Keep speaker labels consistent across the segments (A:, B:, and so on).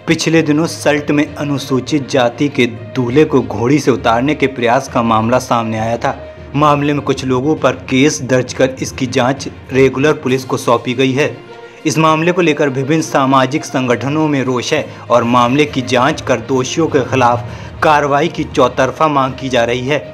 A: पिछले दिनों सल्ट में अनुसूचित जाति के दूल्हे को घोड़ी से उतारने के प्रयास का मामला सामने आया था। मामले में कुछ लोगों पर केस दर्ज कर इसकी जांच रेगुलर पुलिस को सौंपी गई है। इस मामले को लेकर विभिन्न सामाजिक संगठनों में रोष है और मामले की जांच कर दोषियों के खिलाफ कार्रवाई की चौतरफा मांग की जा रही है।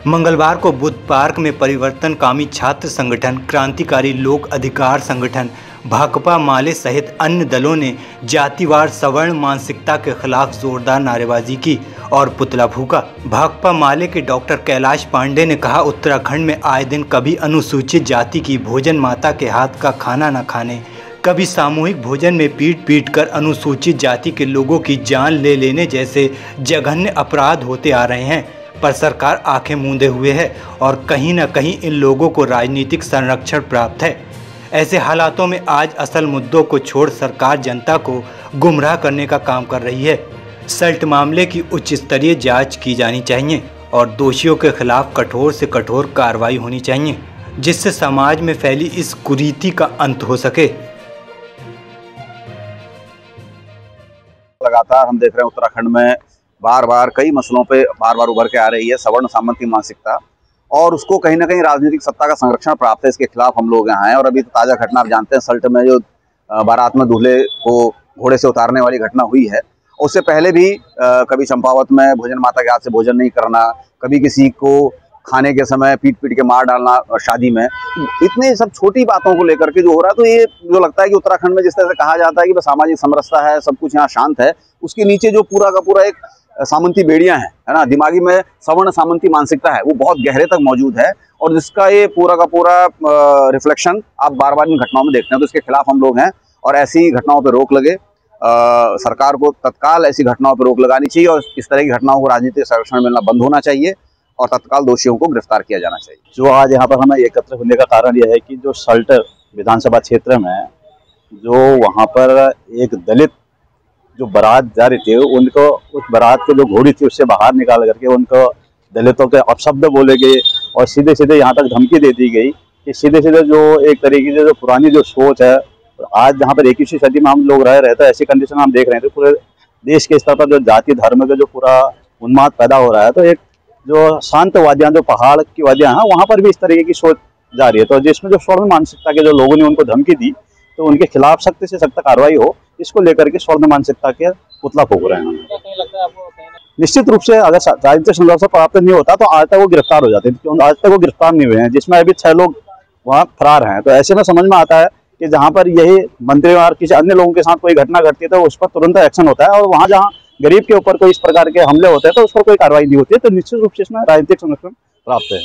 A: मंगलवार को बुद्ध पार्क में परिवर्तनकामी छात्र संगठन, क्रांतिकारी लोक अधिकार संगठन, भाकपा माले सहित अन्य दलों ने जातिवार सवर्ण मानसिकता के खिलाफ जोरदार नारेबाजी की और पुतला फूंका। भाकपा माले के डॉक्टर कैलाश पांडे ने कहा, उत्तराखंड में आए दिन कभी अनुसूचित जाति की भोजन माता के हाथ का खाना न खाने, कभी सामूहिक भोजन में पीट पीट कर अनुसूचित जाति के लोगों की जान ले लेने जैसे जघन्य अपराध होते आ रहे हैं, पर सरकार आंखें मूंदे हुए है और कहीं न कहीं इन लोगों को राजनीतिक संरक्षण प्राप्त है। ऐसे हालातों में आज असल मुद्दों को छोड़ सरकार जनता को गुमराह करने का काम कर रही है। सल्ट मामले की उच्च स्तरीय जांच की जानी चाहिए और दोषियों के खिलाफ कठोर से कठोर कार्रवाई होनी चाहिए, जिससे समाज में फैली इस कुरीति का अंत हो सके।
B: लगातार हम देख रहे हैं उत्तराखंड में बार बार कई मसलों पे बार बार उभर के आ रही है सवर्ण सामंती मानसिकता, और उसको कहीं ना कहीं राजनीतिक सत्ता का संरक्षण प्राप्त है। इसके खिलाफ हम लोग यहाँ हैं। और अभी तो ताज़ा घटना आप जानते हैं, सल्ट में जो बारात में दूल्हे को घोड़े से उतारने वाली घटना हुई है। उससे पहले भी कभी चंपावत में भोजन माता के हाथ से भोजन नहीं करना, कभी किसी को खाने के समय पीट पीट के मार डालना शादी में, इतने सब छोटी बातों को लेकर के जो हो रहा है, तो ये जो लगता है कि उत्तराखंड में जिस तरह से कहा जाता है कि बस सामाजिक समरसता है, सब कुछ यहाँ शांत है, उसके नीचे जो पूरा का पूरा एक सामंती बेड़ियां हैं, है ना, दिमागी में सवर्ण सामंती मानसिकता है, वो बहुत गहरे तक मौजूद है। और जिसका ये पूरा का पूरा रिफ्लेक्शन आप बार बार इन घटनाओं में देखते हैं। तो इसके खिलाफ हम लोग हैं और ऐसी घटनाओं पर रोक लगे। सरकार को तत्काल ऐसी घटनाओं पर रोक लगानी चाहिए और इस तरह की घटनाओं को राजनीतिक संरक्षण मिलना बंद होना चाहिए और तत्काल दोषियों को गिरफ्तार किया जाना चाहिए।
C: जो आज यहाँ पर हमें एकत्र होने का कारण यह है कि जो सल्ट विधानसभा क्षेत्र में जो वहाँ पर एक दलित जो बारात जा रही थी, उनको उस बारात के जो घोड़ी थी उससे बाहर निकाल करके उनको दलितों के अपशब्द बोले गए और सीधे सीधे यहाँ तक धमकी दे दी गई कि सीधे सीधे जो एक तरीके से जो पुरानी जो सोच है, आज जहाँ पर 21वीं सदी में हम लोग रह रहे थे, ऐसी कंडीशन हम देख रहे थे पूरे देश के स्तर पर जो जाति धर्म का जो पूरा उन्माद पैदा हो रहा है, तो एक जो शांत वादियाँ, जो पहाड़ की वादियाँ हैं, वहाँ पर भी इस तरीके की सोच जा रही है। तो जिसमें जो स्वर्ण मानसिकता के जो लोगों ने उनको धमकी दी, तो उनके खिलाफ सख्त से सख्त कार्रवाई हो, इसको लेकर के स्वर्ण मानसिकता के पुतला फूंक रहे हैं। निश्चित रूप से अगर राजनीतिक संघर्ष प्राप्त नहीं होता तो आज तक वो गिरफ्तार हो जाते हैं। आज तक वो गिरफ्तार नहीं हुए हैं, जिसमें अभी 6 लोग वहाँ फरार हैं। तो ऐसे में समझ में आता है कि जहाँ पर यही मंत्री और किसी अन्य लोगों के साथ कोई घटना घटती है तो उस पर तुरंत एक्शन होता है, और वहाँ जहाँ गरीब के ऊपर कोई इस प्रकार के हमले होते हैं तो उस पर कोई कार्रवाई नहीं होती है। तो निश्चित रूप से इसमें राजनीतिक संरक्षण प्राप्त है।